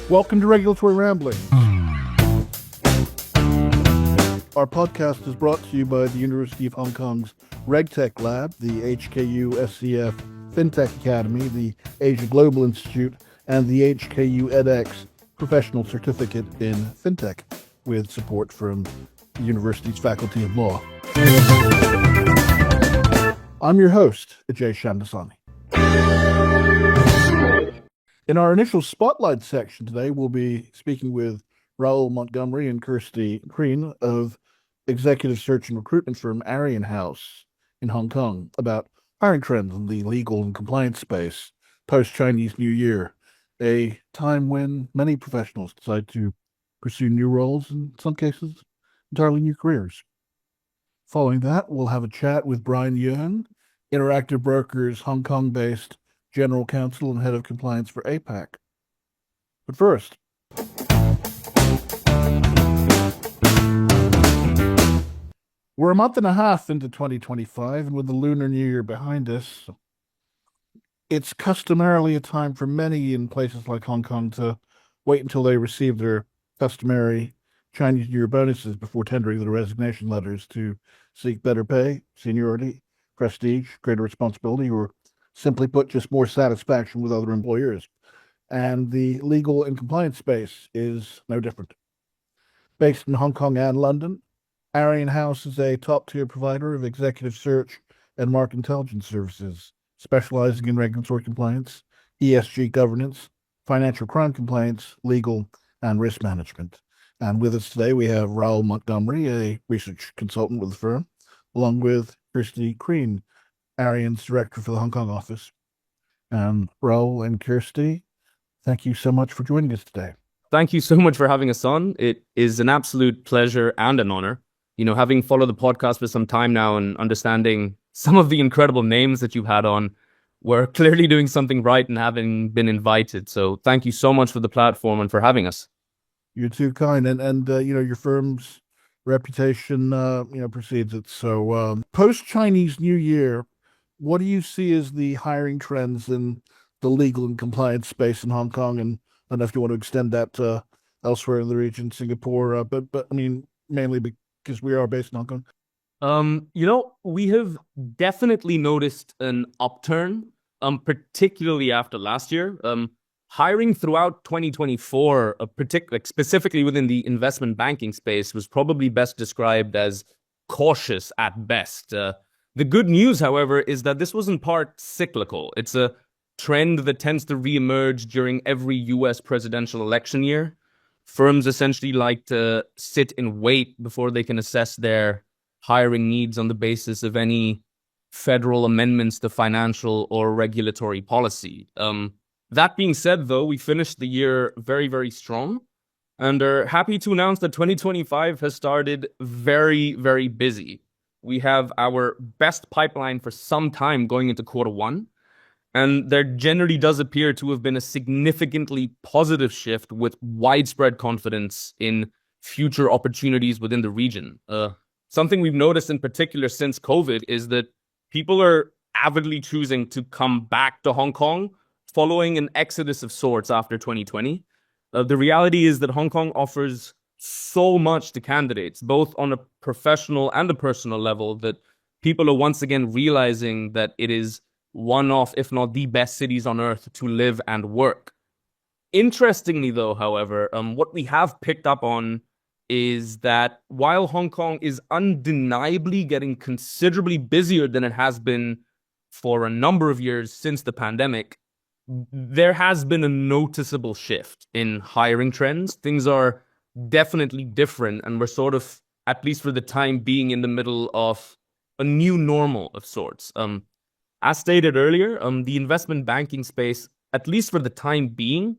Welcome to Regulatory Rambling. Our podcast is brought to you by the University of Hong Kong's RegTech Lab, the HKU SCF FinTech Academy, the Asia Global Institute, and the HKU edX Professional Certificate in FinTech, with support from the university's Faculty of Law. I'm your host, Ajay Shamdasani. In our initial spotlight section today, we'll be speaking with Raoul Montgomery and Kirsty Crean of executive search and recruitment firm Arion House in Hong Kong about hiring trends in the legal and compliance space post-Chinese New Year, a time when many professionals decide to pursue new roles, in some cases, entirely new careers. Following that, we'll have a chat with Brian Yeung, Interactive Brokers Hong Kong-based General Counsel and Head of Compliance for APAC. But first, we're a month and a half into 2025, and with the Lunar New Year behind us, it's customarily a time for many in places like Hong Kong to wait until they receive their customary Chinese New Year bonuses before tendering their resignation letters to seek better pay, seniority, prestige, greater responsibility, or simply put, just more satisfaction with other employers. And the legal and compliance space is no different. Based in Hong Kong and London, Arion House is a top-tier provider of executive search and market intelligence services, specializing in regulatory compliance, ESG governance, financial crime compliance, legal, and risk management. And with us today, we have Raoul Montgomery, a research consultant with the firm, along with Kirsty Crean, Arion's director for the Hong Kong office. And Raoul and Kirsty, thank you so much for joining us today. Thank you so much for having us on. It is an absolute pleasure and an honor. You know, having followed the podcast for some time now and understanding some of the incredible names that you've had on, we're clearly doing something right and having been invited. So thank you so much for the platform and for having us. You're too kind. And your firm's reputation, precedes it. So post-Chinese New Year, what do you see as the hiring trends in the legal and compliance space in Hong Kong? And I don't know if you want to extend that to elsewhere in the region, Singapore, but I mean, mainly because we are based in Hong Kong. We have definitely noticed an upturn, particularly after last year. Hiring throughout 2024, specifically within the investment banking space, was probably best described as cautious at best. The good news, however, is that this was in part cyclical. It's a trend that tends to reemerge during every US presidential election year. Firms essentially like to sit and wait before they can assess their hiring needs on the basis of any federal amendments to financial or regulatory policy. That being said, though, we finished the year very, very strong and are happy to announce that 2025 has started very, very busy. We have our best pipeline for some time going into quarter one, and there generally does appear to have been a significantly positive shift with widespread confidence in future opportunities within the region. Something we've noticed in particular since COVID is that people are avidly choosing to come back to Hong Kong following an exodus of sorts after 2020. The reality is that Hong Kong offers so much to candidates, both on a professional and a personal level, that people are once again realizing that it is one of, if not the best cities on earth to live and work. Interestingly, though, however, what we have picked up on is that while Hong Kong is undeniably getting considerably busier than it has been for a number of years since the pandemic, there has been a noticeable shift in hiring trends. Things are definitely different, and we're sort of, at least for the time being, in the middle of a new normal of sorts. As stated earlier, the investment banking space, at least for the time being,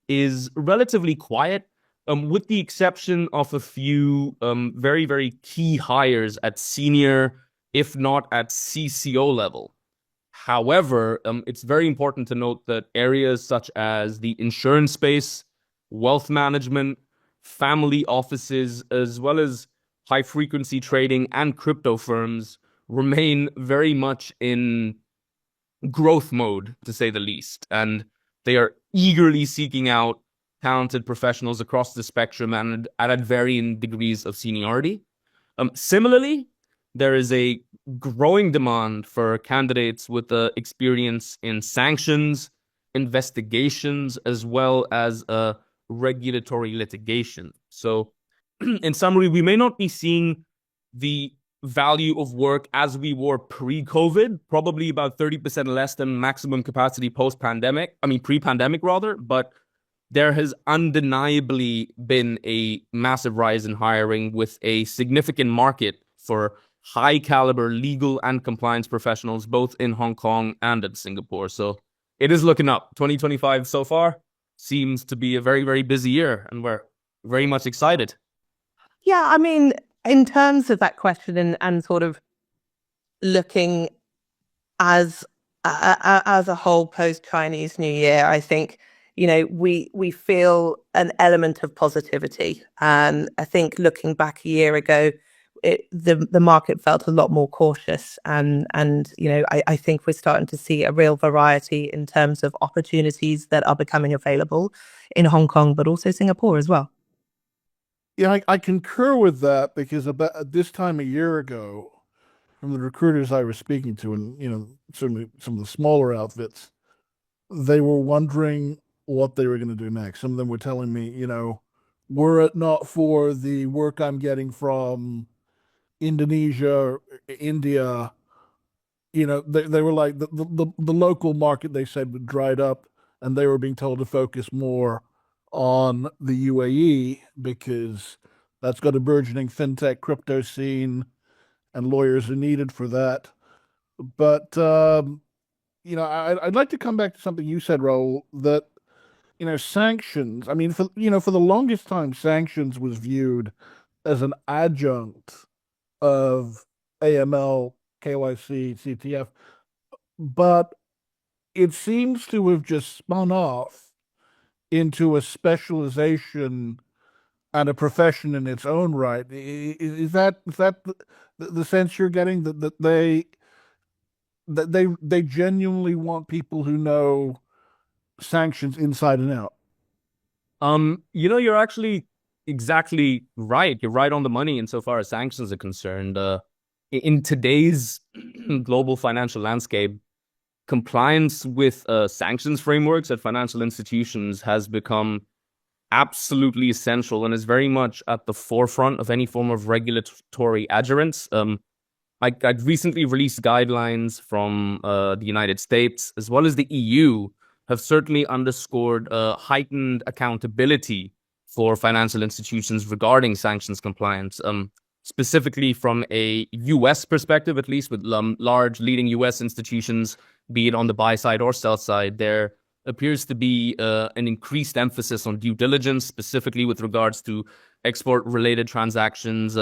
is relatively quiet, with the exception of a few very, very key hires at senior, if not at CCO level. However, it's very important to note that areas such as the insurance space, wealth management, family offices, as well as high-frequency trading and crypto firms remain very much in growth mode, to say the least. And they are eagerly seeking out talented professionals across the spectrum and at varying degrees of seniority. Similarly, there is a growing demand for candidates with experience in sanctions, investigations, as well as regulatory litigation. So, in summary, we may not be seeing the value of work as we were pre-COVID, probably about 30% less than maximum capacity post-pandemic. I mean, pre-pandemic rather, but there has undeniably been a massive rise in hiring with a significant market for high caliber legal and compliance professionals, both in Hong Kong and in Singapore. So it is looking up. 2025 so far seems to be a very, very busy year, and we're very much excited. Yeah, I mean, in terms of that question and sort of looking as a whole post Chinese New Year, I think, you know, we feel an element of positivity. And I think looking back a year ago, the market felt a lot more cautious, and you know, I think we're starting to see a real variety in terms of opportunities that are becoming available in Hong Kong, but also Singapore as well. Yeah, I concur with that, because about this time a year ago, from the recruiters I was speaking to, and certainly some of the smaller outfits, they were wondering what they were going to do next. Some of them were telling me, were it not for the work I'm getting from Indonesia or India, they were like the local market, they said, would dried up, and they were being told to focus more on the UAE because that's got a burgeoning fintech crypto scene, and lawyers are needed for that. But I'd like to come back to something you said, Raoul, that sanctions. I mean, for the longest time, sanctions was viewed as an adjunct of AML, KYC, CTF, but it seems to have just spun off into a specialization and a profession in its own right. Is that the sense you're getting, that they genuinely want people who know sanctions inside and out? You're actually exactly right. You're right on the money insofar as sanctions are concerned. In today's global financial landscape, compliance with sanctions frameworks at financial institutions has become absolutely essential and is very much at the forefront of any form of regulatory adherence. I'd recently released guidelines from the United States, as well as the EU, have certainly underscored heightened accountability for financial institutions regarding sanctions compliance. Specifically from a US perspective, at least with large leading US institutions, be it on the buy side or sell side, there appears to be an increased emphasis on due diligence, specifically with regards to export-related transactions,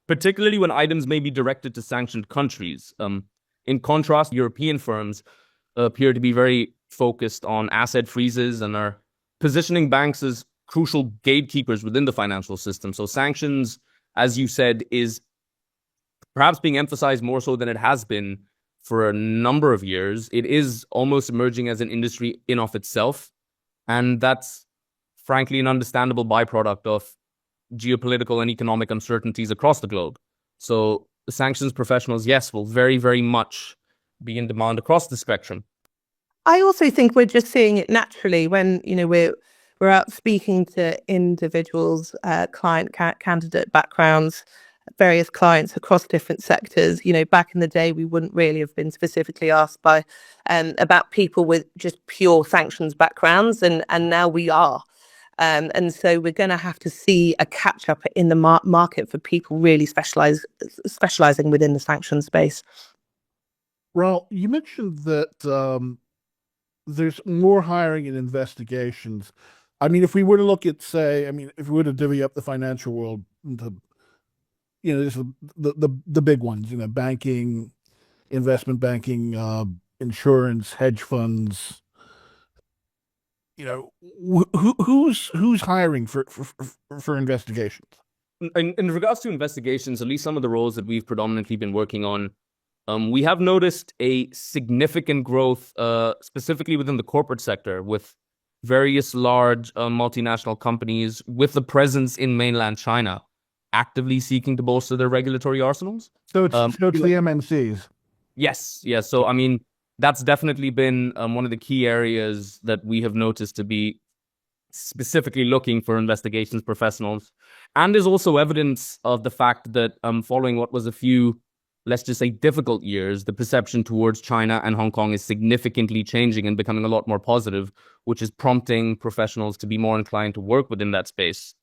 particularly when items may be directed to sanctioned countries. In contrast, European firms appear to be very focused on asset freezes and are positioning banks as crucial gatekeepers within the financial system. So sanctions, as you said, is perhaps being emphasized more so than it has been for a number of years. It is almost emerging as an industry in of itself. And that's frankly an understandable byproduct of geopolitical and economic uncertainties across the globe. So the sanctions professionals, yes, will very, very much be in demand across the spectrum. I also think we're just seeing it naturally when, we're out speaking to individuals, candidate backgrounds, various clients across different sectors. Back in the day, we wouldn't really have been specifically asked about people with just pure sanctions backgrounds, and now we are. And so we're going to have to see a catch up in the market for people really specializing within the sanctions space. Well, you mentioned that there's more hiring in investigations. I mean, if we were to look at, if we were to divvy up the financial world into, there's the big ones, banking, investment banking, insurance, hedge funds. Who's hiring for investigations? In regards to investigations, at least some of the roles that we've predominantly been working on, we have noticed a significant growth, specifically within the corporate sector, with various large multinational companies with a presence in mainland China actively seeking to bolster their regulatory arsenals. So it's the MNCs. Yes. So, I mean, that's definitely been one of the key areas that we have noticed to be specifically looking for investigations professionals. And there's also evidence of the fact that following what was a few, let's just say, difficult years, the perception towards China and Hong Kong is significantly changing and becoming a lot more positive, which is prompting professionals to be more inclined to work within that space.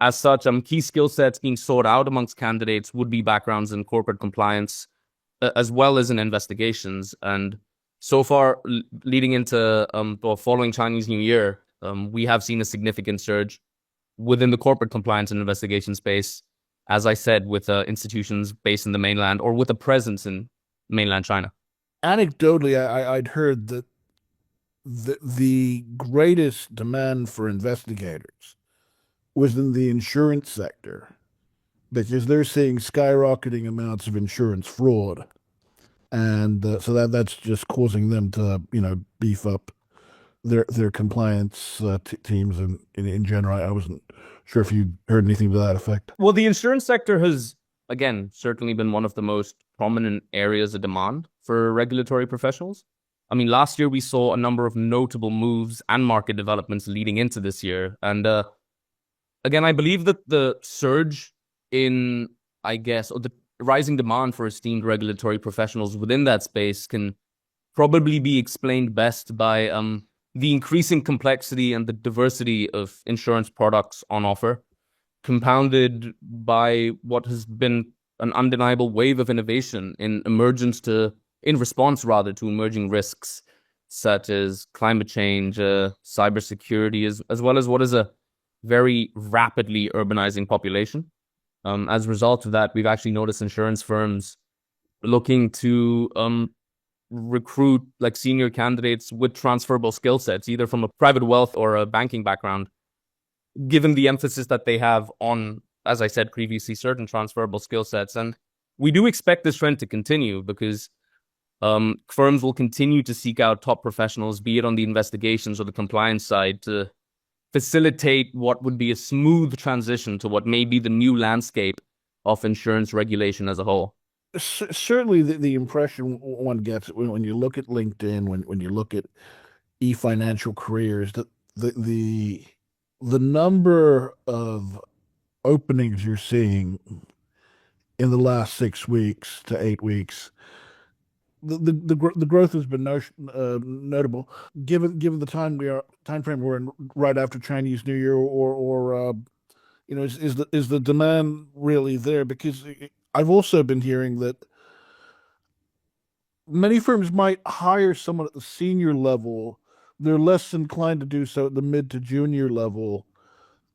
As such, key skill sets being sought out amongst candidates would be backgrounds in corporate compliance, as well as in investigations. And so far, leading into or following Chinese New Year, we have seen a significant surge within the corporate compliance and investigation space, as I said, with institutions based in the mainland or with a presence in mainland China. Anecdotally, I'd heard that the greatest demand for investigators was in the insurance sector, because they're seeing skyrocketing amounts of insurance fraud, and so that's just causing them to beef up their compliance teams in general. I wasn't sure if you heard anything to that effect. Well, the insurance sector has, again, certainly been one of the most prominent areas of demand for regulatory professionals. I mean, last year we saw a number of notable moves and market developments leading into this year. And again, I believe that the surge in, or the rising demand for esteemed regulatory professionals within that space can probably be explained best by the increasing complexity and the diversity of insurance products on offer, compounded by what has been an undeniable wave of innovation in response to emerging risks such as climate change, cybersecurity, as well as what is a very rapidly urbanizing population. As a result of that, we've actually noticed insurance firms looking to recruit like senior candidates with transferable skill sets, either from a private wealth or a banking background, given the emphasis that they have on, as I said previously, certain transferable skill sets. And we do expect this trend to continue because firms will continue to seek out top professionals, be it on the investigations or the compliance side, to facilitate what would be a smooth transition to what may be the new landscape of insurance regulation as a whole. Certainly, the impression one gets when you look at LinkedIn, when you look at e-financial careers, that the number of openings you're seeing in the last 6 weeks to 8 weeks, the growth has been notable. Given the time frame we're in, right after Chinese New Year, or is the demand really there? Because I've also been hearing that many firms might hire someone at the senior level. They're less inclined to do so at the mid to junior level,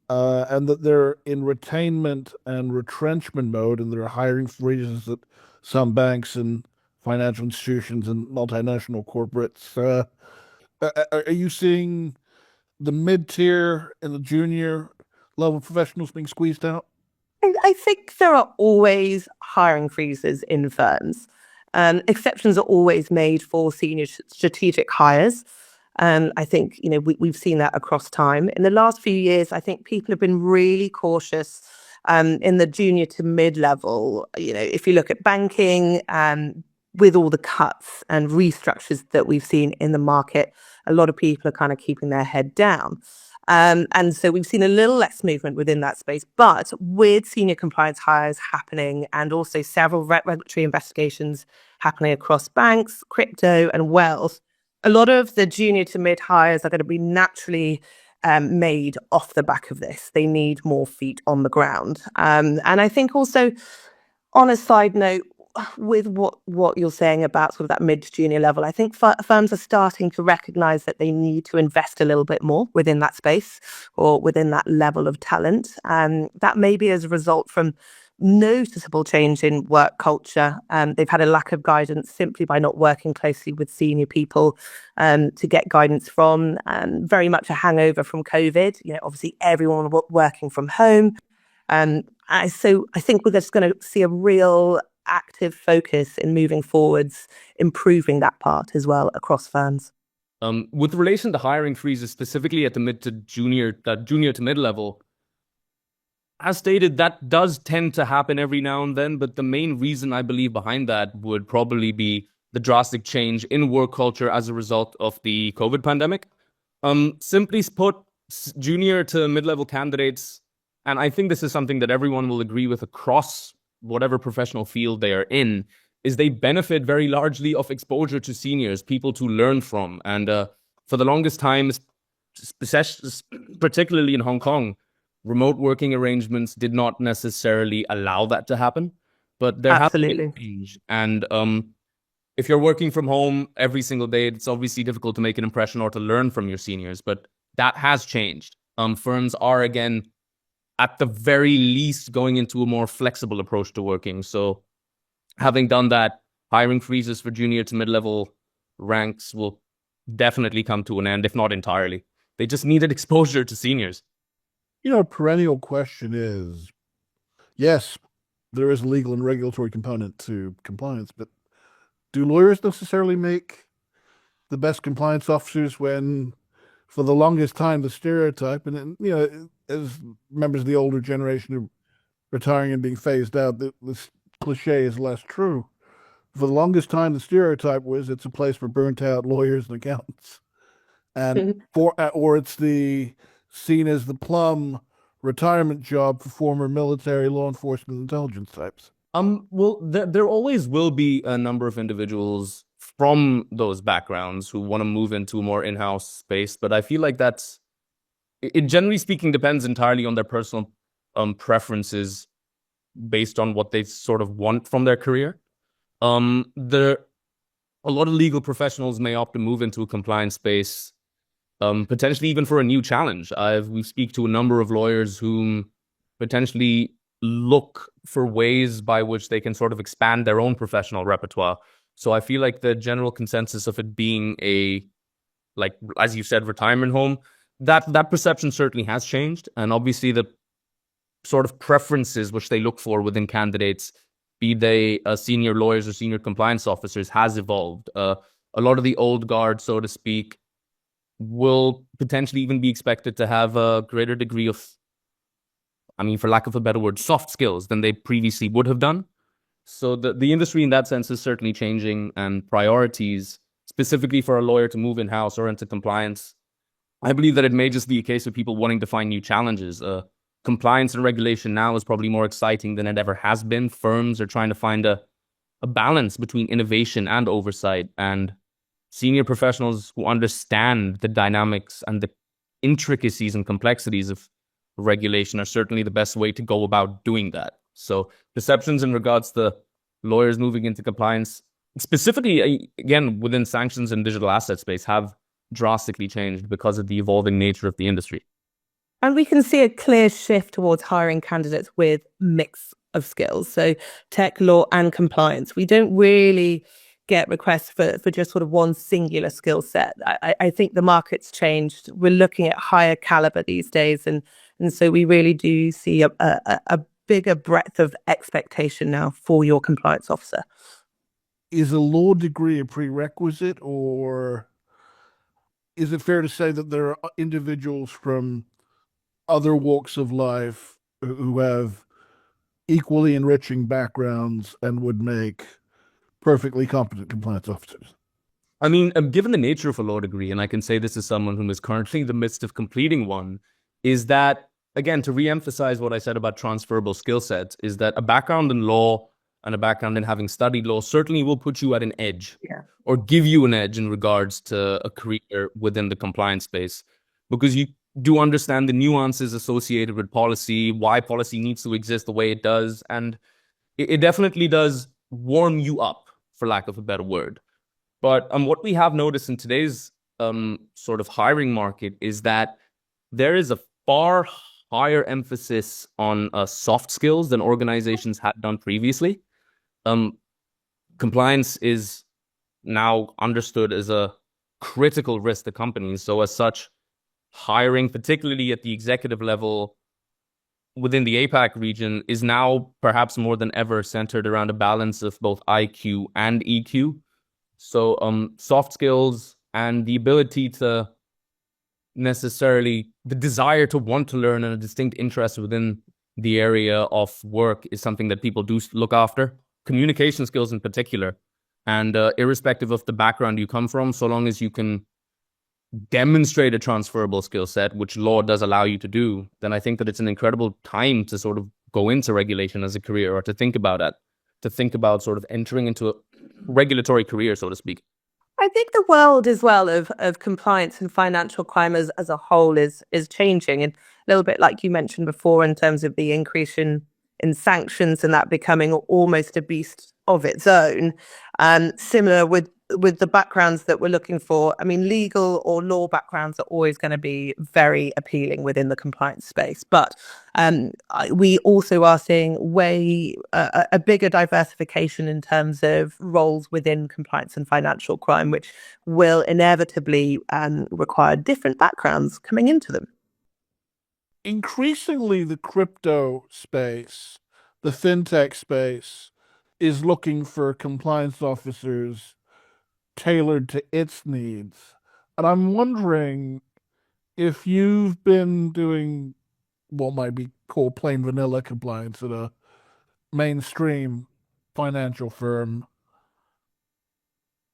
and that they're in retainment and retrenchment mode, and they're hiring freezes at some banks and financial institutions and multinational corporates. Are you seeing the mid-tier and the junior level professionals being squeezed out? I think there are always hiring freezes in firms. Exceptions are always made for senior strategic hires. I think, we've seen that across time. In the last few years, I think people have been really cautious in the junior to mid-level. If you look at banking, with all the cuts and restructures that we've seen in the market, a lot of people are kind of keeping their head down. And so we've seen a little less movement within that space, but with senior compliance hires happening and also several regulatory investigations happening across banks, crypto and wealth, a lot of the junior to mid hires are going to be naturally made off the back of this. They need more feet on the ground. And I think also, on a side note, with what you're saying about sort of that mid to junior level, I think firms are starting to recognize that they need to invest a little bit more within that space or within that level of talent. That may be as a result from noticeable change in work culture. They've had a lack of guidance simply by not working closely with senior people to get guidance from, very much a hangover from COVID. Obviously everyone working from home. So I think we're just going to see a real active focus in moving forwards, improving that part as well across firms. With relation to hiring freezes, specifically at the junior to mid level, as stated, that does tend to happen every now and then. But the main reason I believe behind that would probably be the drastic change in work culture as a result of the COVID pandemic. Simply put, junior to mid level candidates, and I think this is something that everyone will agree with across whatever professional field they are in, is they benefit very largely of exposure to seniors, people to learn from. And for the longest time, particularly in Hong Kong, remote working arrangements did not necessarily allow that to happen. But there has been a change. And if you're working from home every single day, it's obviously difficult to make an impression or to learn from your seniors. But that has changed. Firms are, again, at the very least, going into a more flexible approach to working. So having done that, hiring freezes for junior to mid-level ranks will definitely come to an end, if not entirely. They just needed exposure to seniors. A perennial question is, yes, there is a legal and regulatory component to compliance, but do lawyers necessarily make the best compliance officers when, for the longest time, the stereotype, and as members of the older generation are retiring and being phased out, this cliche is less true. For the longest time, the stereotype was it's a place for burnt out lawyers and accountants, and or it's seen as the plum retirement job for former military, law enforcement, intelligence types. Well, there always will be a number of individuals from those backgrounds who want to move into a more in-house space, but I feel like it generally speaking depends entirely on their personal preferences based on what they sort of want from their career. A lot of legal professionals may opt to move into a compliance space, potentially even for a new challenge. We speak to a number of lawyers whom potentially look for ways by which they can sort of expand their own professional repertoire. So I feel like the general consensus of it being as you said, retirement home, that perception certainly has changed. And obviously the sort of preferences which they look for within candidates, be they senior lawyers or senior compliance officers, has evolved. A lot of the old guard, so to speak, will potentially even be expected to have a greater degree of, for lack of a better word, soft skills than they previously would have done. So the industry in that sense is certainly changing, and priorities, specifically for a lawyer to move in-house or into compliance, I believe that it may just be a case of people wanting to find new challenges. Compliance and regulation now is probably more exciting than it ever has been. Firms are trying to find a balance between innovation and oversight, and senior professionals who understand the dynamics and the intricacies and complexities of regulation are certainly the best way to go about doing that. So perceptions in regards to lawyers moving into compliance, specifically, again, within sanctions and digital asset space, have drastically changed because of the evolving nature of the industry. And we can see a clear shift towards hiring candidates with mix of skills. So tech, law, and compliance. We don't really get requests for just sort of one singular skill set. I think the market's changed. We're looking at higher caliber these days. And so we really do see a bigger breadth of expectation now for your compliance officer. Is a law degree a prerequisite, or is it fair to say that there are individuals from other walks of life who have equally enriching backgrounds and would make perfectly competent compliance officers? Given the nature of a law degree, and I can say this as someone who is currently in the midst of completing one, is that, again, to re-emphasize what I said about transferable skill sets, is that a background in law and a background in having studied law certainly will put you at an edge, or give you an edge in regards to a career within the compliance space, because you do understand the nuances associated with policy, why policy needs to exist the way it does, and it definitely does warm you up, for lack of a better word. But what we have noticed in today's sort of hiring market is that there is a far higher emphasis on soft skills than organizations had done previously. Compliance is now understood as a critical risk to companies. So as such, hiring, particularly at the executive level within the APAC region, is now perhaps more than ever centered around a balance of both IQ and EQ. So soft skills and the ability to the desire to want to learn and a distinct interest within the area of work is something that people do look after. Communication skills in particular. And irrespective of the background you come from, so long as you can demonstrate a transferable skill set, which law does allow you to do, then I think that it's an incredible time to sort of go into regulation as a career, or to think about sort of entering into a regulatory career, so to speak. I think the world as well of compliance and financial crime as a whole is changing, and a little bit like you mentioned before in terms of the increase in sanctions and that becoming almost a beast of its own. Similar with the backgrounds that we're looking for. I mean, legal or law backgrounds are always going to be very appealing within the compliance space, but we also are seeing a bigger diversification in terms of roles within compliance and financial crime, which will inevitably require different backgrounds coming into them. Increasingly, the crypto space, the fintech space, is looking for compliance officers tailored to its needs. And I'm wondering if you've been doing what might be called plain vanilla compliance at a mainstream financial firm,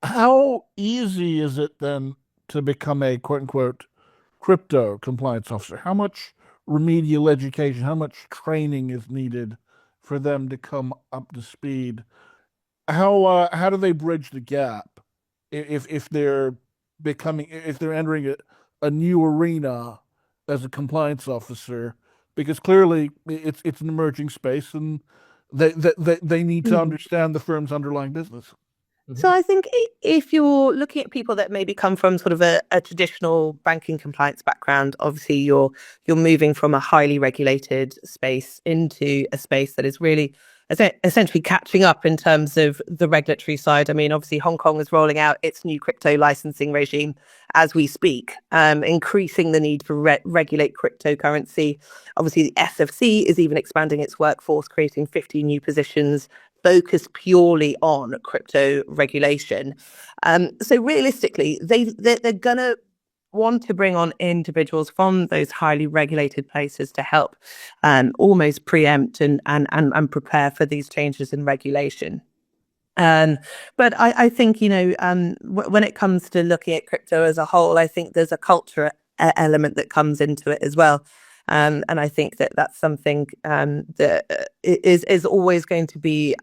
how easy is it then to become a quote unquote crypto compliance officer? How much remedial education, how much training is needed for them to come up to speed? How do they bridge the gap if they're entering a new arena as a compliance officer? Because clearly it's an emerging space, and they need to understand the firm's underlying business. So I think if you're looking at people that maybe come from sort of a traditional banking compliance background, obviously you're moving from a highly regulated space into a space that is really essentially catching up in terms of the regulatory side. I mean, obviously Hong Kong is rolling out its new crypto licensing regime as we speak, increasing the need for regulate cryptocurrency. Obviously the SFC is even expanding its workforce, creating 50 new positions focused purely on crypto regulation. So realistically, they're going to want to bring on individuals from those highly regulated places to help almost preempt and prepare for these changes in regulation. But I think, when it comes to looking at crypto as a whole, I think there's a culture element that comes into it as well. And I think that's something that is always going to be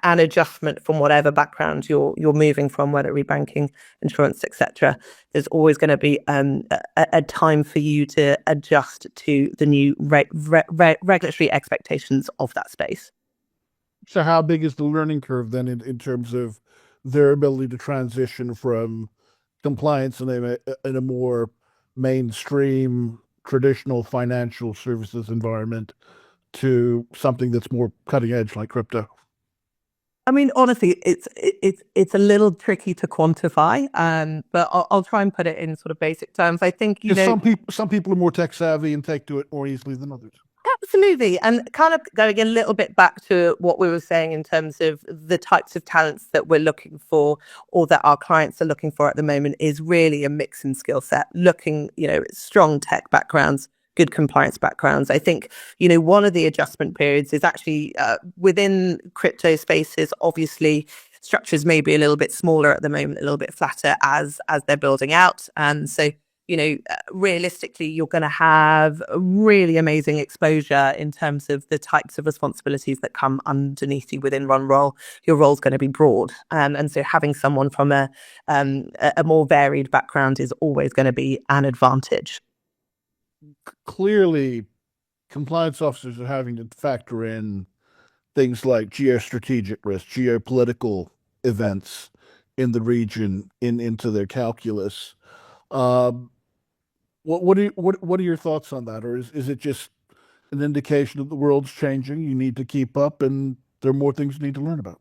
an adjustment from whatever background you're moving from, whether it be banking, insurance, etc. There's always going to be a time for you to adjust to the new regulatory expectations of that space. So how big is the learning curve then in terms of their ability to transition from compliance in a more mainstream traditional financial services environment to something that's more cutting edge like crypto? I mean, honestly, it's a little tricky to quantify, but I'll try and put it in sort of basic terms. I think some people are more tech savvy and take to it more easily than others. Absolutely. And kind of going a little bit back to what we were saying in terms of the types of talents that we're looking for, or that our clients are looking for at the moment, is really a mix in skill set, looking, strong tech backgrounds, good compliance backgrounds. I think, one of the adjustment periods is actually within crypto spaces. Obviously, structures may be a little bit smaller at the moment, a little bit flatter as they're building out. And so, realistically, you're going to have really amazing exposure in terms of the types of responsibilities that come underneath you within one role. Your role's going to be broad. And so having someone from a more varied background is always going to be an advantage. Clearly, compliance officers are having to factor in things like geostrategic risk, geopolitical events in the region into their calculus. What are your thoughts on that? Or is it just an indication that the world's changing, you need to keep up, and there are more things you need to learn about?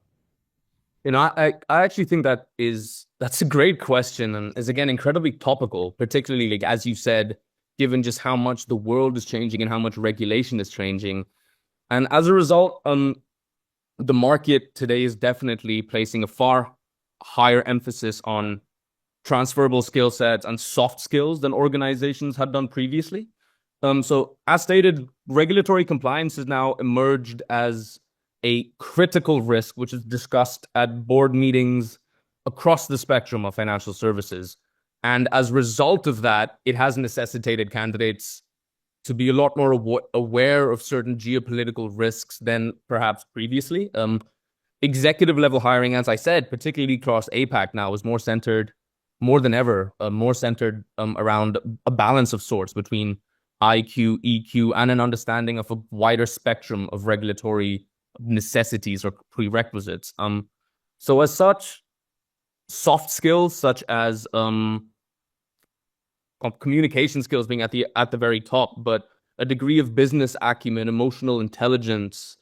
I actually think that's a great question, and is again incredibly topical, particularly like, as you said, given just how much the world is changing and how much regulation is changing. And as a result, the market today is definitely placing a far higher emphasis on transferable skill sets and soft skills than organizations had done previously. So as stated, regulatory compliance has now emerged as a critical risk, which is discussed at board meetings across the spectrum of financial services. And as a result of that, it has necessitated candidates to be a lot more aware of certain geopolitical risks than perhaps previously. Executive level hiring, as I said, particularly across APAC now, is more centered, more than ever, around a balance of sorts between IQ, EQ, and an understanding of a wider spectrum of regulatory necessities or prerequisites. So as such, soft skills such as communication skills being at the very top, but a degree of business acumen, emotional intelligence,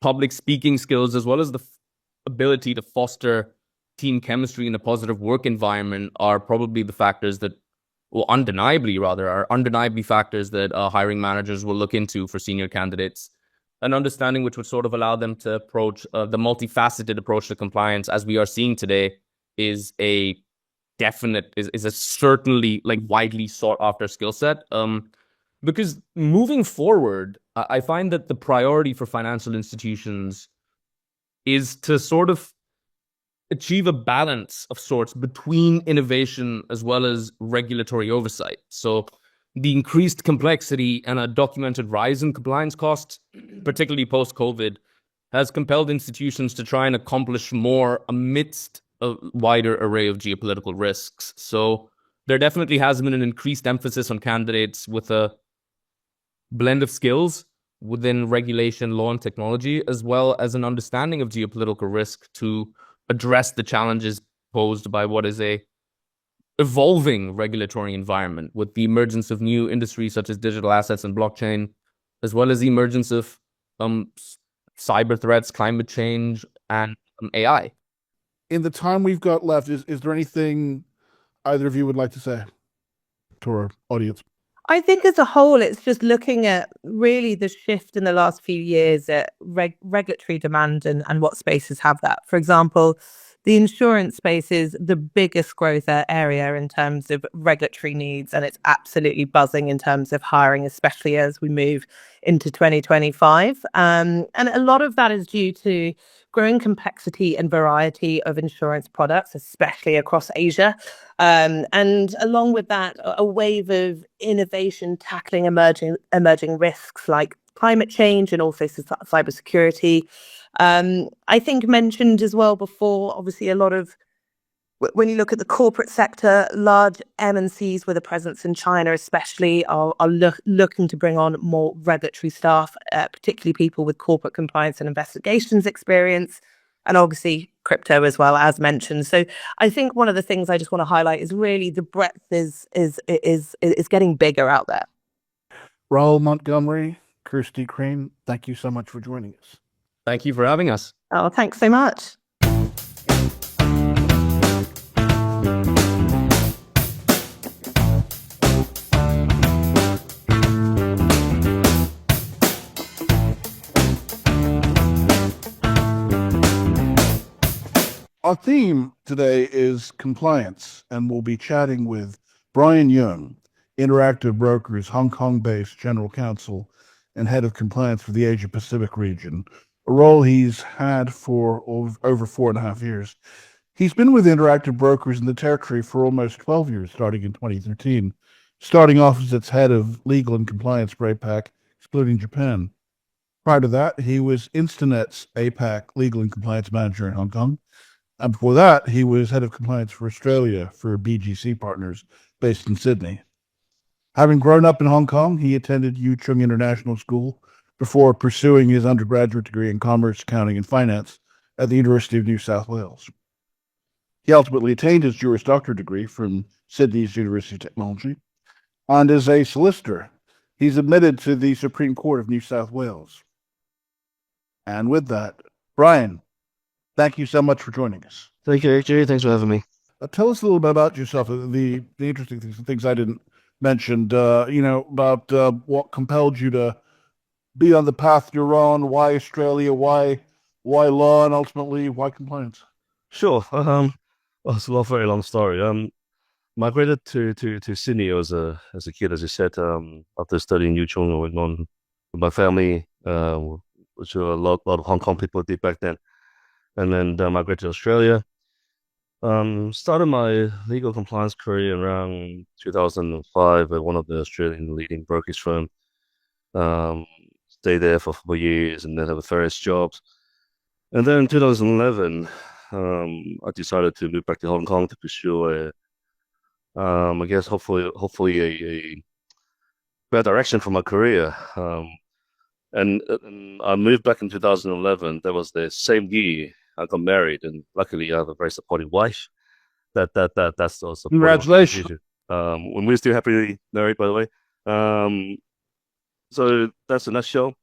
public speaking skills, as well as the ability to foster team chemistry in a positive work environment are probably the factors that, well, undeniably factors that hiring managers will look into for senior candidates. An understanding which would sort of allow them to approach the multifaceted approach to compliance as we are seeing today is a certainly like widely sought after skill set. Because moving forward, I find that the priority for financial institutions is to sort of achieve a balance of sorts between innovation as well as regulatory oversight. So the increased complexity and a documented rise in compliance costs, particularly post-COVID, has compelled institutions to try and accomplish more amidst a wider array of geopolitical risks. So there definitely has been an increased emphasis on candidates with a blend of skills within regulation, law, and technology, as well as an understanding of geopolitical risk to address the challenges posed by what is a evolving regulatory environment with the emergence of new industries such as digital assets and blockchain, as well as the emergence of cyber threats, climate change, and AI. In the time we've got left, is there anything either of you would like to say to our audience? I think as a whole, it's just looking at really the shift in the last few years at regulatory demand and what spaces have that. For example, the insurance space is the biggest growth area in terms of regulatory needs, and it's absolutely buzzing in terms of hiring, especially as we move into 2025. And a lot of that is due to growing complexity and variety of insurance products, especially across Asia. And along with that, a wave of innovation tackling emerging risks like climate change and also cybersecurity. I think mentioned as well before, obviously a lot of, when you look at the corporate sector, large MNCs with a presence in China especially are looking to bring on more regulatory staff, particularly people with corporate compliance and investigations experience, and obviously crypto as well, as mentioned. So I think one of the things I just want to highlight is really the breadth is getting bigger out there. Raoul, Montgomery, Kirsty, Crean, thank you so much for joining us. Thank you for having us. Oh, thanks so much. Our theme today is compliance, and we'll be chatting with Brian Yeung, Interactive Brokers Hong Kong-based General Counsel and Head of Compliance for the Asia Pacific region, a role he's had for over 4.5 years. He's been with Interactive Brokers in the territory for almost 12 years, starting in 2013, starting off as its head of legal and compliance for APAC, excluding Japan. Prior to that, he was Instanet's APAC legal and compliance manager in Hong Kong. And before that, he was head of compliance for Australia for BGC Partners, based in Sydney. Having grown up in Hong Kong, he attended Yu Chung International School before pursuing his undergraduate degree in commerce, accounting, and finance at the University of New South Wales. He ultimately attained his Juris Doctor degree from Sydney's University of Technology, and is a solicitor. He's admitted to the Supreme Court of New South Wales. And with that, Brian, thank you so much for joining us. Thank you, AJ. Thanks for having me. Tell us a little bit about yourself, the interesting things I didn't mention, about what compelled you to be on the path you're on, why Australia, why law, and ultimately why compliance. Sure. Well, it's a very long story. Migrated to Sydney as a kid, as you said. After studying Yu Chung, I went on with my family, which a lot of Hong Kong people did back then, and then migrated to Australia. Started my legal compliance career around 2005 at one of the Australian leading brokerage firm. Stayed there for 4 years and then had various jobs. And then in 2011, I decided to move back to Hong Kong to pursue I guess hopefully a better direction for my career. And I moved back in 2011. That was the same year I got married, and luckily I have a very supportive wife. That's also Congratulations. We're still happily married, by the way. So that's a nutshell.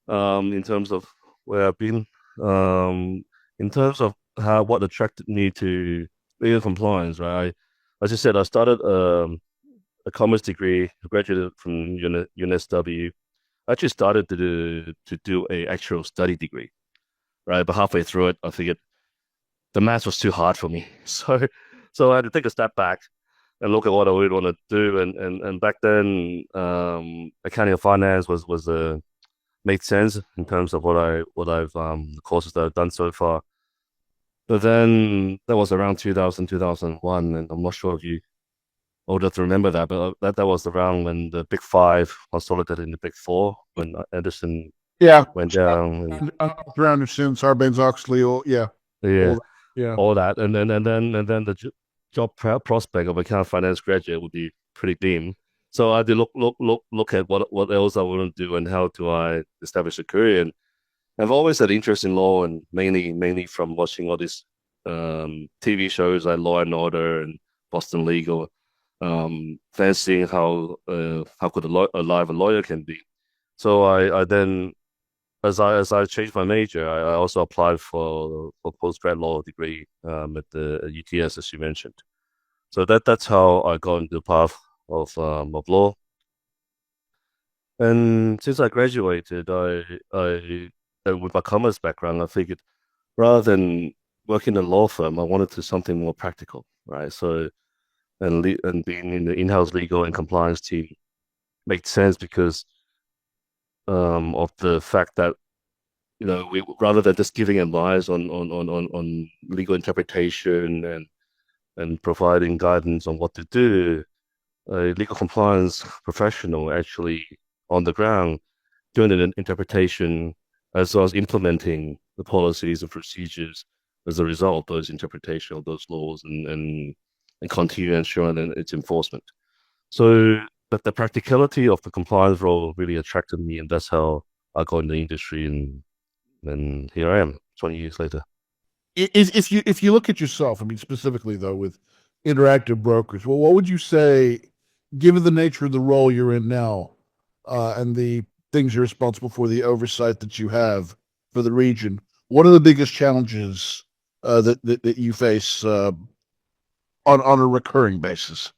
In terms of where I've been. In terms of what attracted me to legal compliance, right? As you said, I started a commerce degree, graduated from UNSW. I actually started to do a actual study degree, right? But halfway through it, I figured the math was too hard for me. So I had to take a step back and look at what I would want to do. And back then, accounting and finance was made sense in terms of the courses that I've done so far. But then that was around 2001, and I'm not sure if you old enough to remember that, but that was around when the Big Five consolidated in the Big Four, when Anderson Yeah. went down, Around soon, Sarbanes-Oxley. yeah, Yeah. all that, and then the job prospect of account finance graduate would be pretty dim. So I had to look at what else I want to do and how do I establish a career. And I've always had interest in law, and mainly from watching all these TV shows like Law and Order and Boston Legal, fancying how good a lawyer can be. So I then, as I changed my major, I also applied for postgrad law degree at UTS, as you mentioned. So that's how I got into the path of law. And since I graduated, I with my commerce background, I figured rather than working in a law firm, I wanted to something more practical, right? So and being in the in-house legal and compliance team made sense because of the fact that we rather than just giving advice on legal interpretation and providing guidance on what to do, a legal compliance professional actually on the ground doing an interpretation as well as implementing the policies and procedures as a result of those interpretation of those laws and continue ensuring its enforcement. So but the practicality of the compliance role really attracted me, and that's how I got in the industry, and here I am 20 years later. If you look at yourself, I mean, specifically though, with Interactive Brokers, well, what would you say, given the nature of the role you're in now, and the things you're responsible for, the oversight that you have for the region, what are the biggest challenges that you face on a recurring basis?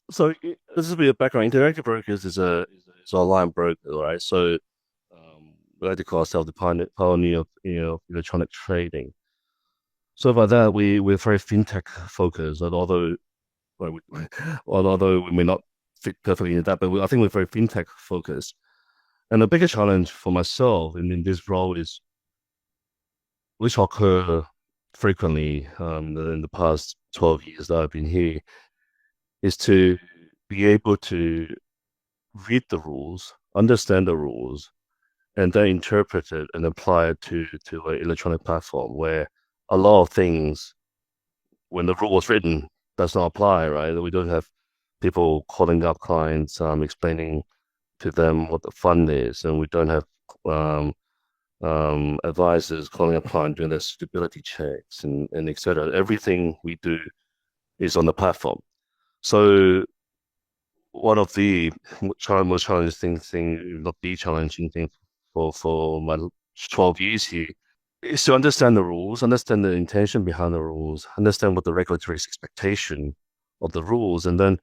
So this is a bit of background. Interactive Brokers is an online broker, right? So we like to call ourselves the pioneer of electronic trading. So by that, we're very fintech focused, and although we may not fit perfectly into that, but I think we're very fintech focused. And the biggest challenge for myself in this role is, which occur frequently in the past 12 years that I've been here, is to be able to read the rules, understand the rules, and then interpret it and apply it to an electronic platform where a lot of things, when the rule was written, does not apply, right? We don't have people calling up clients, explaining to them what the fund is, and we don't have advisors calling up clients doing their stability checks and etc. Everything we do is on the platform. So one of the most challenging thing, not the challenging thing for my 12 years here, is to understand the rules, understand the intention behind the rules, understand what the regulatory expectation of the rules, and then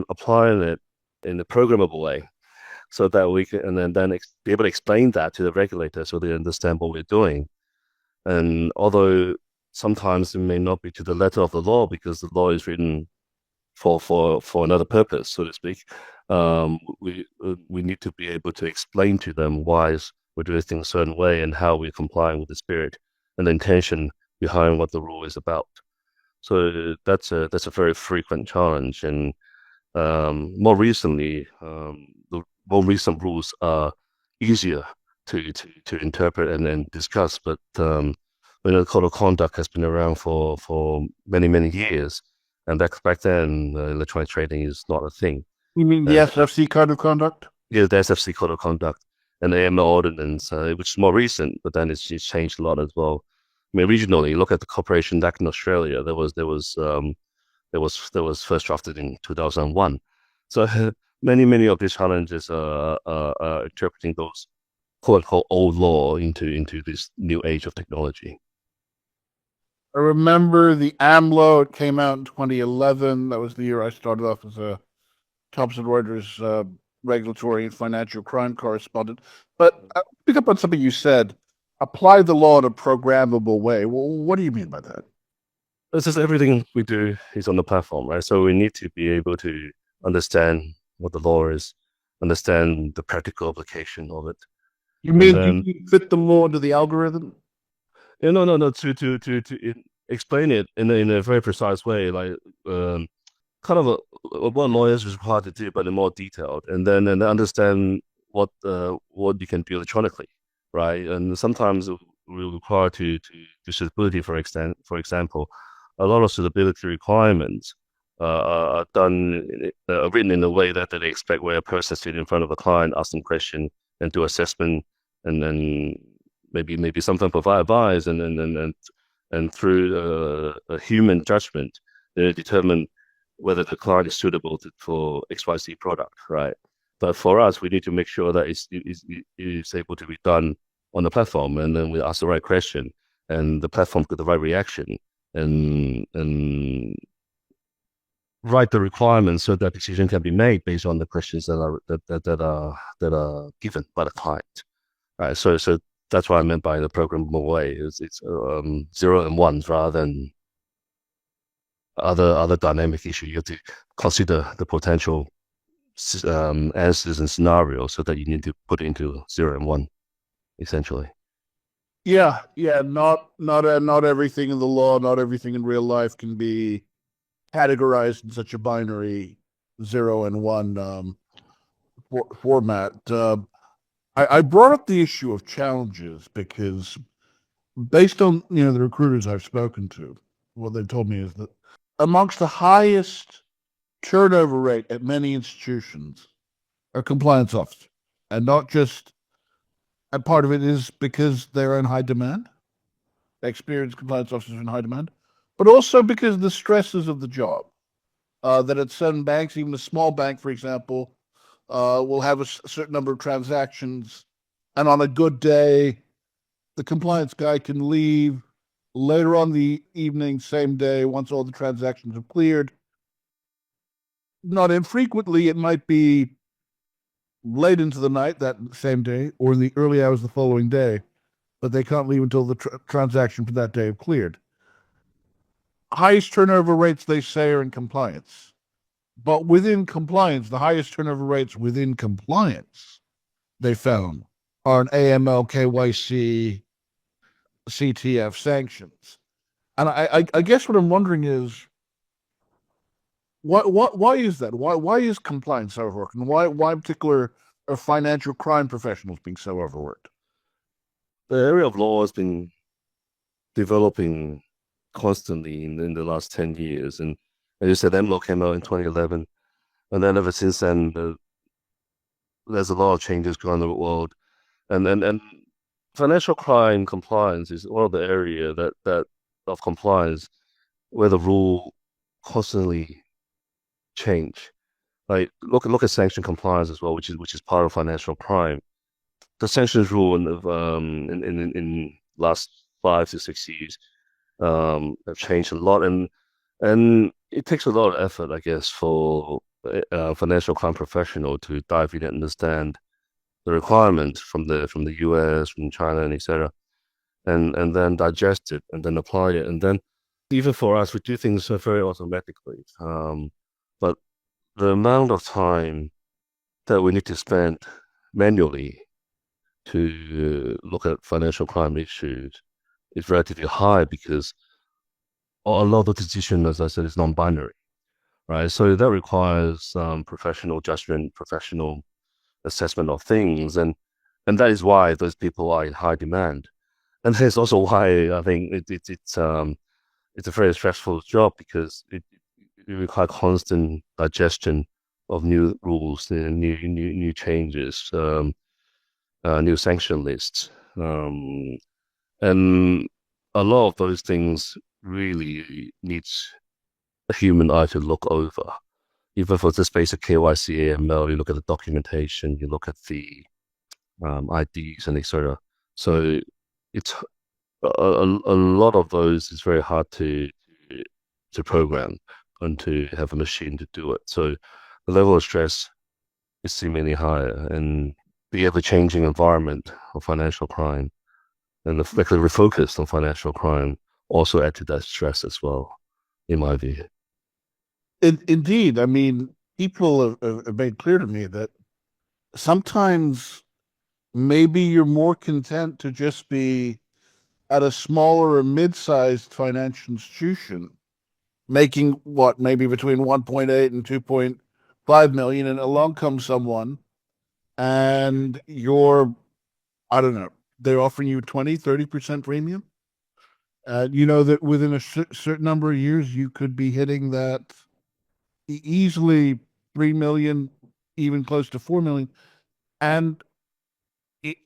applying it in a programmable way, so that we can and then be able to explain that to the regulator so they understand what we're doing. And although sometimes it may not be to the letter of the law because the law is written for another purpose, so to speak. We need to be able to explain to them why we're doing things a certain way and how we're complying with the spirit and the intention behind what the rule is about. So that's a very frequent challenge, and more recently, the more recent rules are easier to interpret and discuss. But the code of conduct has been around for many years, and back then, electronic trading is not a thing. You mean the SFC Code of Conduct? Yeah, the SFC code of conduct and the AML ordinance, which is more recent, but then it's changed a lot as well. I mean, regionally, look at the Corporation Act in Australia. There was first drafted in 2001. So many of these challenges are interpreting those quote unquote old law into this new age of technology. I remember the AMLO. It came out in 2011. That was the year I started off as a Thomson Reuters regulatory and financial crime correspondent. But pick up on something you said. Apply the law in a programmable way. Well, what do you mean by that? It's just everything we do is on the platform, right? So we need to be able to understand what the law is, understand the practical application of it. You mean you fit the law into the algorithm? Yeah, no. To explain it in a very precise way, like kind of what lawyers are required to do, but in more detailed, and then understand what you can do electronically, right? And sometimes we require to do suitability, for example. A lot of suitability requirements are written in a way that they expect, where a person sitting in front of a client, ask them question and do assessment, and then maybe sometimes provide advice, and through a human judgment, they determine whether the client is suitable for XYZ product, right? But for us, we need to make sure that it's able to be done on the platform, and then we ask the right question, and the platform get the right reaction, and write the requirements so that decision can be made based on the questions that are given by the client, right? So that's what I meant by the programmable way. It's 0 and 1s rather than other dynamic issue. You have to consider the potential answers and scenarios, so that you need to put it into 0 and 1, essentially. Yeah. Not everything in the law, not everything in real life can be categorized in such a binary 0 and 1 format. I brought up the issue of challenges because, based on the recruiters I've spoken to, what they've told me is that amongst the highest turnover rate at many institutions are compliance officers, and not just. And part of it is because they're in high demand. Experienced compliance officers are in high demand, but also because of the stresses of the job. That at certain banks, even a small bank, for example, will have a certain number of transactions, and on a good day, the compliance guy can leave later on the evening, same day, once all the transactions have cleared. Not infrequently, it might be late into the night that same day or in the early hours the following day, but they can't leave until the transaction for that day have cleared. Highest turnover rates, they say, are in compliance. But within compliance, the highest turnover rates within compliance, they found, are in AML, KYC, CTF, sanctions. And I guess what I'm wondering is, why is that? Why is compliance so overworked? And why particular are financial crime professionals being so overworked? The area of law has been developing constantly in the last 10 years. And as you said, MLAW came out in 2011. And then ever since then, there's a lot of changes going on in the world. And financial crime compliance is one of the area that of compliance where the rule constantly change. Like look at sanction compliance as well, which is part of financial crime. The sanctions rule in last 5 to 6 years have changed a lot, and it takes a lot of effort, I guess, for a financial crime professional to dive in and understand the requirements from the US, from China, and etc. and then digest it and then apply it. And then even for us, we do things very automatically. But the amount of time that we need to spend manually to look at financial crime issues is relatively high because a lot of the decision, as I said, is non-binary, right? So that requires professional judgment, professional assessment of things, and that is why those people are in high demand. And that's also why I think it's a very stressful job because it requires constant digestion of new rules, new changes, new sanction lists, and a lot of those things really needs a human eye to look over. Even for just basic KYC, AML, you look at the documentation, you look at the IDs and etc. So it's a lot of those is very hard to program and to have a machine to do it. So the level of stress is seemingly higher, and the ever-changing environment of financial crime and the fact that we're focused on financial crime also add to that stress as well, in my view. Indeed, I mean, people have made clear to me that sometimes maybe you're more content to just be at a smaller or mid-sized financial institution, making what, maybe between 1.8 and 2.5 million, and along comes someone and you're, I don't know, they're offering you 20-30% premium. You know that within a certain number of years, you could be hitting that easily 3 million, even close to 4 million. And I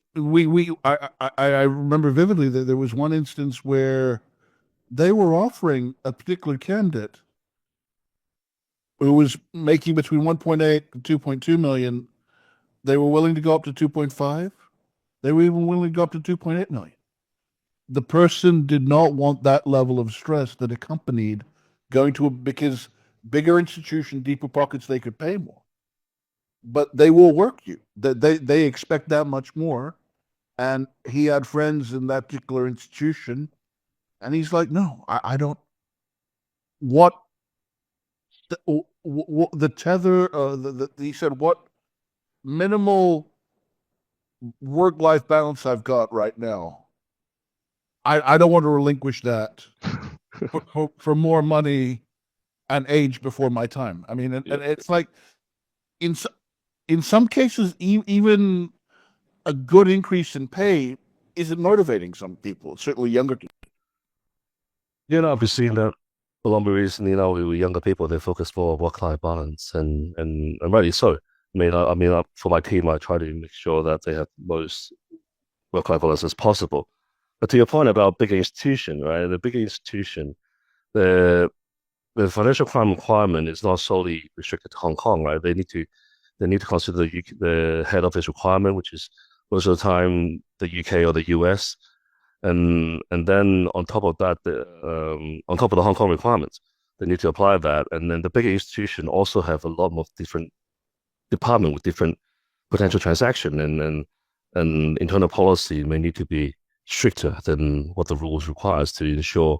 remember vividly that there was one instance where they were offering a particular candidate who was making between 1.8 and 2.2 million. They were willing to go up to 2.5. They were even willing to go up to 2.8 million. The person did not want that level of stress that accompanied going to because bigger institution, deeper pockets, they could pay more. But they will work you. They expect that much more. And he had friends in that particular institution, and he's like, no, I don't. What the tether? He said, what minimal work-life balance I've got right now, I don't want to relinquish that for more money and age before my time. I mean, and it's like in some cases, even a good increase in pay isn't motivating some people, certainly younger people. You know, I've been seeing that a lot more recently now with younger people, they focus more on work-life balance and rightly so. For my team, I try to make sure that they have most work-life balance as possible. But to your point about bigger institution, right? The bigger institution, the financial crime requirement is not solely restricted to Hong Kong, right? They need to consider the head office requirement, which is most of the time the UK or the US, and then on top of that, on top of the Hong Kong requirements, they need to apply that. And then the bigger institution also have a lot more different department with different potential transaction, and internal policy may need to be stricter than what the rules requires to ensure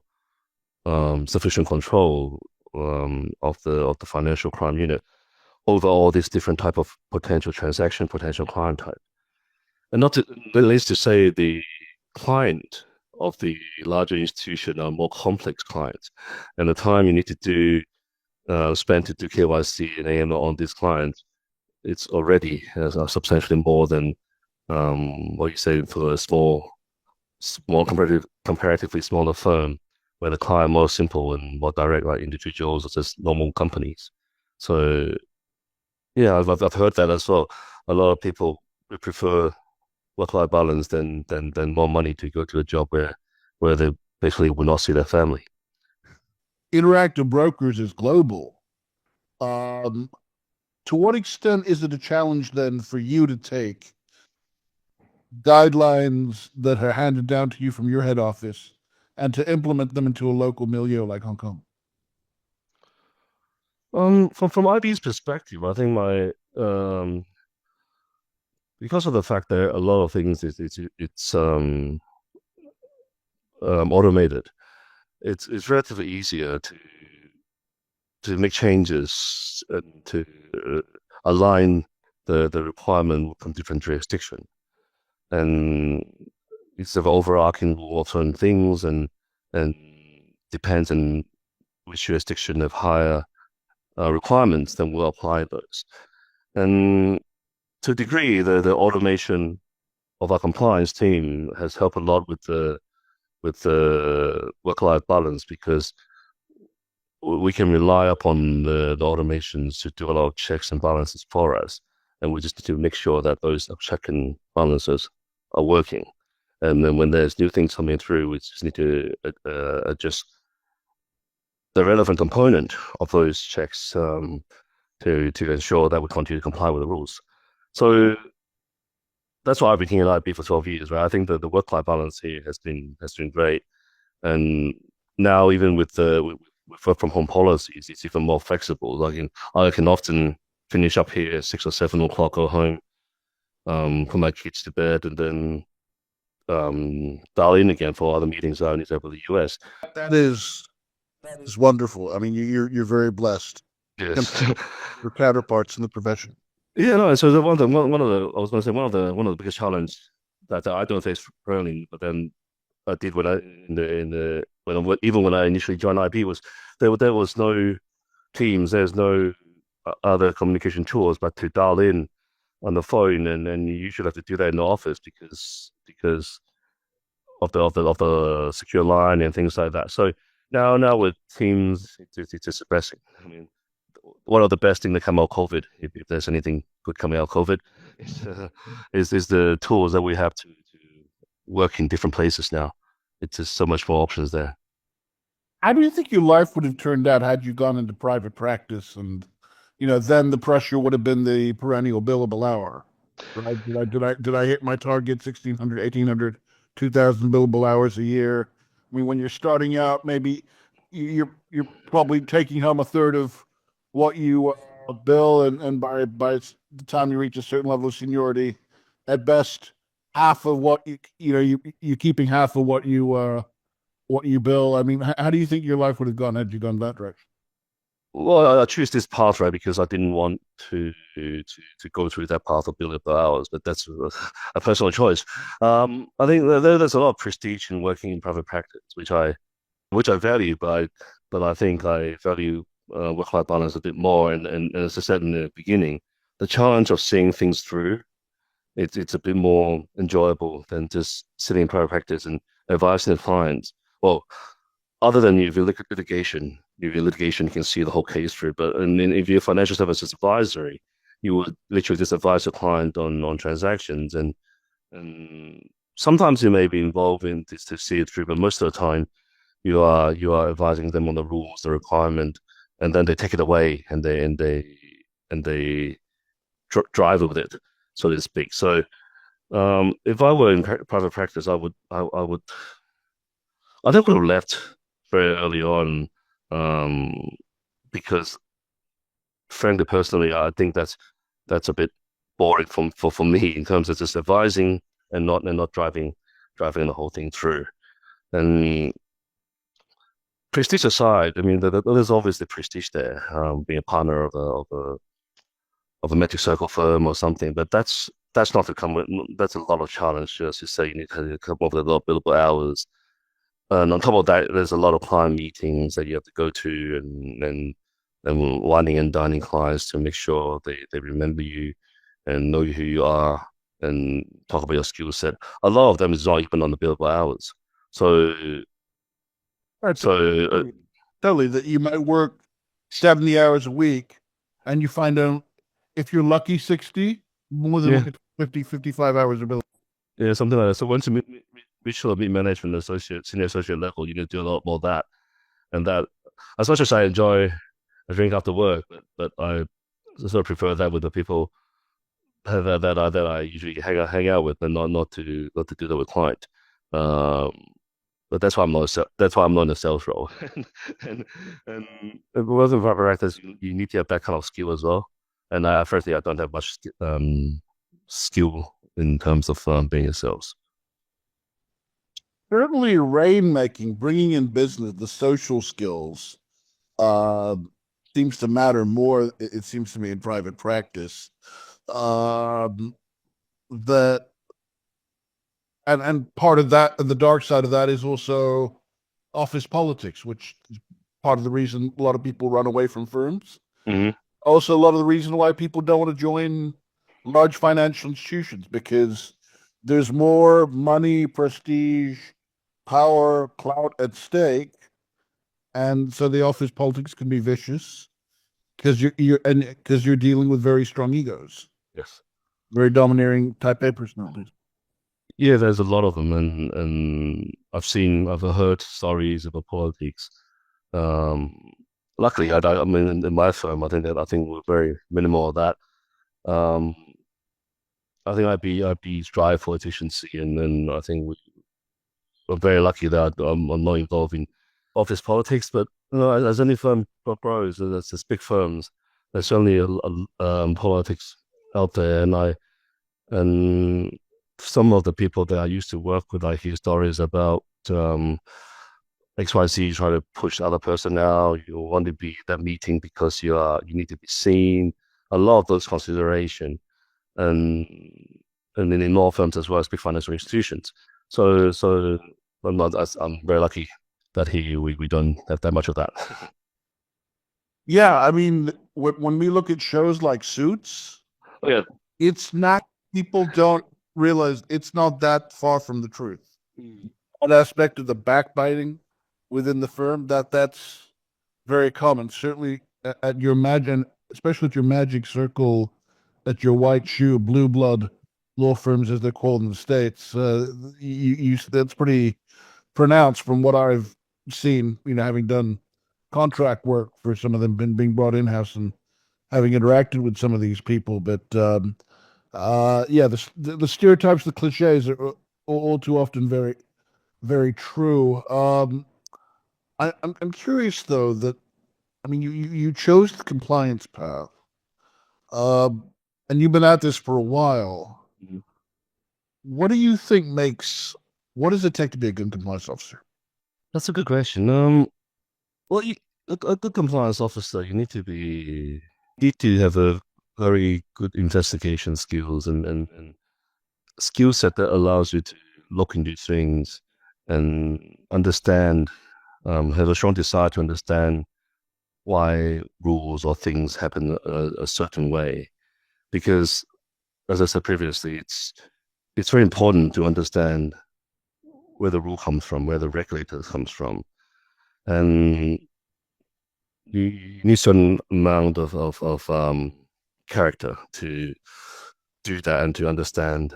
sufficient control of the financial crime unit over all these different type of potential transaction, potential client type. And not to, at least to say the client of the larger institution are more complex clients, and the time you need to do spend to do KYC and AML on these clients, it's already substantially more than what you say for a small comparatively smaller firm where the client more simple and more direct, like individuals or just normal companies. So yeah, I've heard that as well. A lot of people would prefer work-life balance than more money to go to a job where they basically will not see their family. Interactive Brokers is global. To what extent is it a challenge then for you to take guidelines that are handed down to you from your head office and to implement them into a local milieu like Hong Kong? From IB's perspective, I think my because of the fact that a lot of things it's automated, it's relatively easier to make changes and to align the requirement from different jurisdiction, and it's an overarching rule of certain things, and depends on which jurisdiction have higher requirements, then we'll apply those. And to a degree, the automation of our compliance team has helped a lot with the work-life balance, because we can rely upon the automations to do a lot of checks and balances for us, and we just need to make sure that those check and balances are working. And then when there's new things coming through, we just need to adjust the relevant component of those checks to ensure that we continue to comply with the rules. So that's why I've been here at IB for 12 years, right? I think that the work-life balance here has been great, and now even with work from home policies, it's even more flexible. Like I can often finish up here at 6 or 7 o'clock, go home, put my kids to bed, and then dial in again for other meetings I need over the US. That is wonderful. I mean, you're very blessed. Yes. Your counterparts in the profession. Yeah, no. So one of the I was going to say one of the biggest challenges that I don't face currently, but then I did when I initially joined IB was there was no Teams, there's no other communication tools but to dial in on the phone, and you usually have to do that in the office because of the secure line and things like that. So now with Teams, it's just a blessing. I mean, one of the best things that come out of COVID, if there's anything good coming out of COVID, is the tools that we have to work in different places now. It's just so much more options there. How do you think your life would have turned out had you gone into private practice? And then the pressure would have been the perennial billable hour, right? Did I hit my target? 1,600, 1,800, 2,000 billable hours a year. I mean, when you're starting out, maybe you're probably taking home a third of what you bill, and by the time you reach a certain level of seniority, at best, half of what you're keeping half of what you bill. I mean, how do you think your life would have gone had you gone that direction? Well, I choose this path, right, because I didn't want to go through that path of billable hours, but that's a personal choice. I think there's a lot of prestige in working in private practice, which I value, but I think I value work-life balance a bit more. And as I said in the beginning, the challenge of seeing things through, it's a bit more enjoyable than just sitting in private practice and advising the clients. Well, other than if you look at litigation, you can see the whole case through. But if you're financial services advisory, you would literally just advise the client on transactions, and sometimes you may be involved in this to see it through, but most of the time you are advising them on the rules, the requirement, and then they take it away and they drive with it, so to speak. So if I were in private practice, I think I would have left very early on, because frankly, personally, I think that's a bit boring for me in terms of just advising and not driving the whole thing through. And prestige aside, I mean, there's obviously prestige there, being a partner of a metric circle firm or something, but that's not to come with. That's a lot of challenge. As you say, you need to come up with a lot of billable hours. And on top of that, there's a lot of client meetings that you have to go to, and whining and dining clients to make sure they remember you and know who you are and talk about your skill set. A lot of them is not even on the billable hours. So, Right. so Totally, that you might work 70 hours a week, and you find out, if you're lucky, 60, more than Yeah. look at 50, 55 hours of bill. yeah, something like that. So once you reach the management senior associate level, you need to do a lot more of that. And that, as much as I enjoy a drink after work, but I sort of prefer that with the people that I usually hang out with, and not to do that with client. But that's why I'm not in a sales role. and working for practice, you need to have that kind of skill as well. And firstly, I don't have much skill in terms of being a sales. certainly rainmaking, bringing in business, the social skills, seems to matter more. It seems to me in private practice, that and part of that, and the dark side of that is also office politics, which is part of the reason a lot of people run away from firms. Mhm. Also, a lot of the reason why people don't want to join large financial institutions, because there's more money, prestige, power, clout at stake, and so the office politics can be vicious because you're dealing with very strong egos, Yes. very domineering type A personalities. Yeah, there's a lot of them, and I've heard stories about politics. Luckily, I mean, in my firm, I think we're very minimal of that. Um, I think I'd be strive for efficiency, and I think we're very lucky that I'm not involved in office politics. But as any firm grows, as big firms, there's certainly politics out there, and some of the people that I used to work with, I hear stories about XYZ try to push the other person out. You want to be at that meeting because you need to be seen. A lot of those consideration, and then in law firms as well as big financial institutions. So I'm very lucky that we don't have that much of that. Yeah, I mean, when we look at shows like Suits, Oh yeah. it's not, people don't realize it's not that far from the truth. An aspect of the backbiting within the firm, that's very common. Certainly at your magic, especially at your magic circle, at your white shoe, blue blood law firms, as they're called in the States, that's pretty pronounced from what I've seen, having done contract work for some of them, been being brought in-house and having interacted with some of these people. But yeah, the stereotypes, the cliches are all too often very, very true. I'm curious though that, I mean, you chose the compliance path, and you've been at this for a while. Mhm. What do you think what does it take to be a good compliance officer? That's a good question. Well, a good compliance officer, you need to have a very good investigation skills and skill set that allows you to look into things and understand, have a strong desire to understand why rules or things happen a certain way. Because, as I said previously, it's very important to understand where the rule comes from, where the regulator comes from, and you need a certain amount of character to do that and to understand,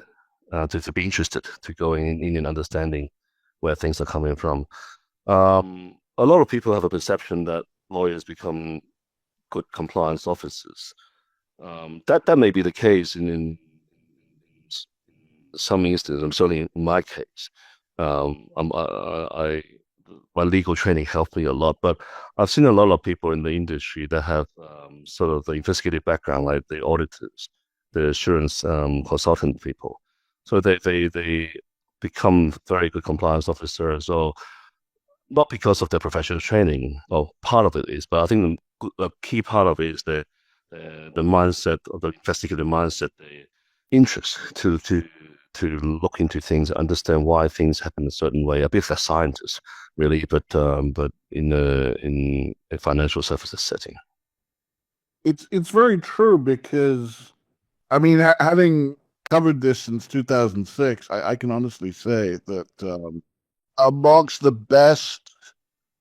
to be interested, to go in and understanding where things are coming from. A lot of people have a perception that lawyers become good compliance officers. That may be the case in some instances. Certainly in my case, my legal training helped me a lot. But I've seen a lot of people in the industry that have sort of the investigative background, like the auditors, the assurance consultant people. So they become very good compliance officers. So not because of their professional training. Well, part of it is, but I think a key part of it is the mindset, or the investigative mindset, the interest to look into things, understand why things happen a certain way. A bit of a scientist, really, but in a financial services setting. It's very true, because I mean, having covered this since 2006, I can honestly say that amongst the best,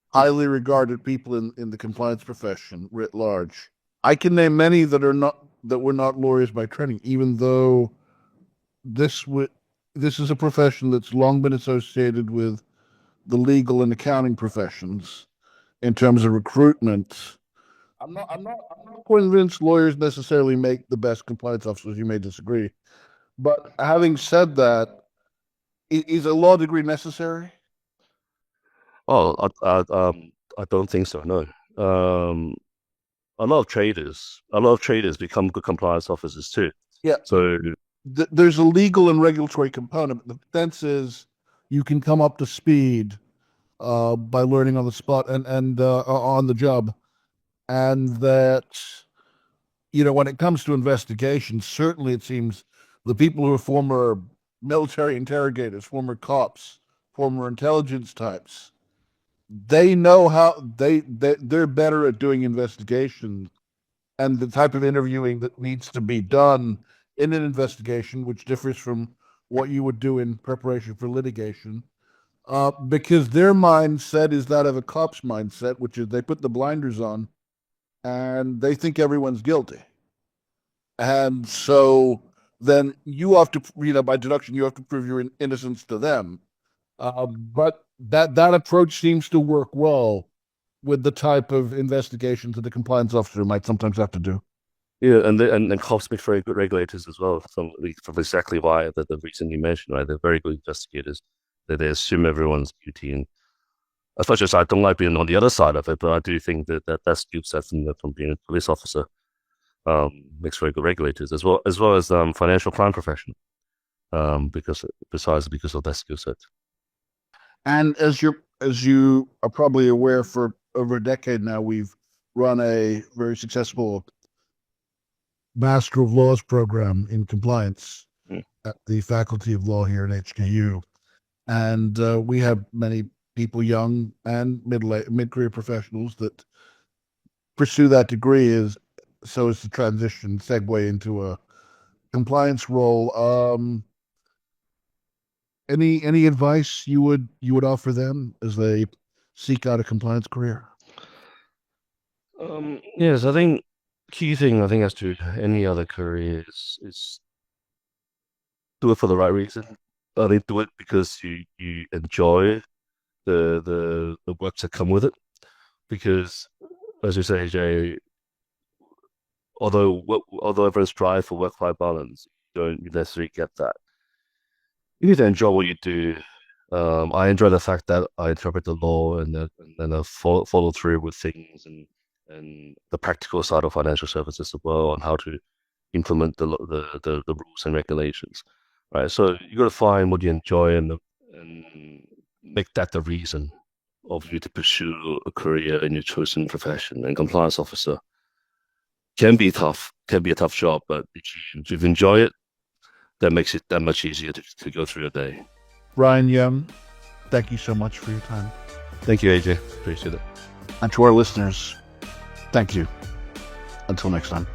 highly regarded people in the compliance profession writ large, I can name many that were not lawyers by training, even though this is a profession that's long been associated with the legal and accounting professions in terms of recruitment. I'm not convinced lawyers necessarily make the best compliance officers. You may disagree, but having said that, is a law degree necessary? Oh, I don't think so. No. Um, a lot of traders become good compliance officers too. Yeah. So There's a legal and regulatory component, but the sense is you can come up to speed by learning on the spot and on the job, and that, you know, when it comes to investigations, certainly it seems the people who are former military interrogators, former cops, former intelligence types, they know how they're better at doing investigations and the type of interviewing that needs to be done in an investigation, which differs from what you would do in preparation for litigation, because their mindset is that of a cop's mindset, which is they put the blinders on and they think everyone's guilty. And so then you have to, you know, by deduction, you have to prove your innocence to them. But that approach seems to work well with the type of investigations that the compliance officer might sometimes have to do. Yeah, and cops make very good regulators as well. From exactly why the reason you mentioned, right? They're very good investigators. That they assume everyone's guilty, and as much as I don't like being on the other side of it, but I do think that skill set from being a police officer makes very good regulators as well as financial crime professional. Because of that skill set. And as you are probably aware, for over a decade now, we've run a very successful Master of Laws program in compliance at the Faculty of Law here at HKU. And we have many people, young and mid-career professionals, that pursue that degree so as to segue into a compliance role. Any advice you would offer them as they seek out a compliance career? Yes, I think key thing as to any other career is do it for the right reason. I think do it because you enjoy the work that come with it. Because as you say, Jay, although everyone strive for work-life balance, you don't necessarily get that. You need to enjoy what you do. I enjoy the fact that I interpret the law and then I follow through with things and the practical side of financial services as well on how to implement the rules and regulations, right? So you got to find what you enjoy and make that the reason of you to pursue a career in your chosen profession. And compliance officer can be tough, can be a tough job, but if you enjoy it, that makes it that much easier to go through a day. Brian Yeung, thank you so much for your time. Thank you, AJ. Appreciate it. And to our listeners, thank you. Until next time.